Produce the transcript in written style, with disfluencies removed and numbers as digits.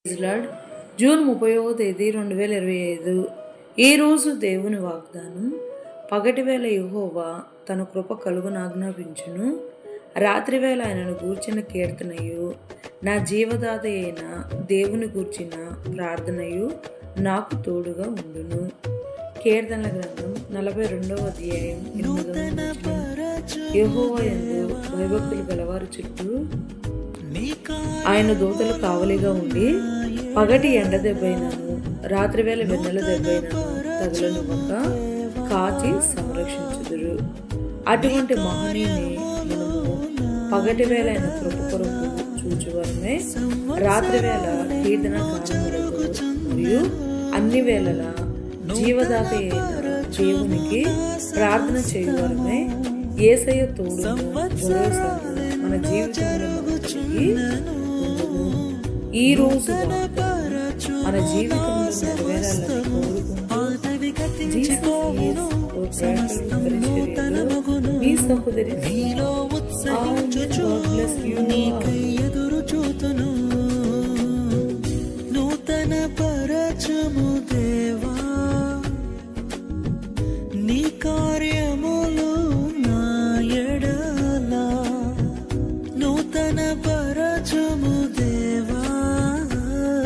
New Zealand June 30వ తేదీ 2025. ఈరోజు దేవుని వాగ్దానం. పగటివేళ యెహోవా తన కృప కలుగునాజ్ఞాపించును, రాత్రివేళ ఆయనను గూర్చిన కీర్తనయు, నా జీవదాత అయిన దేవుని గూర్చిన ప్రార్థనయు నాకు తోడుగా ఉండును. కీర్తనల గ్రంథం 42వ అధ్యాయం 8వ వచనం. యెహోవా యందు భయభక్తులు గలవారి చుట్టూ ఆయన దూతలు కావలిగా ఉండి పగటి ఎండ దెబ్బైనను రాత్రివేళ వెన్నెల దెబ్బైనను తగులనివ్వక కాచి సంరక్షించుదురు. అటువంటి మహనీయుని మనము పగటి వేళ ఆయన కృప కొరకు చూచువరమే, రాత్రివేళ కీర్తన గానములకు మరియు అన్ని వేళల జీవదాత అయిన దేవునికి ప్రార్థన చేయువరమే యేసయ్య తోడును భరోసాను మన జీవితంలో ఈ రోజు మన జీవితంలో నెరవేరాలని కోరుకుంటూ మీ సహోదరి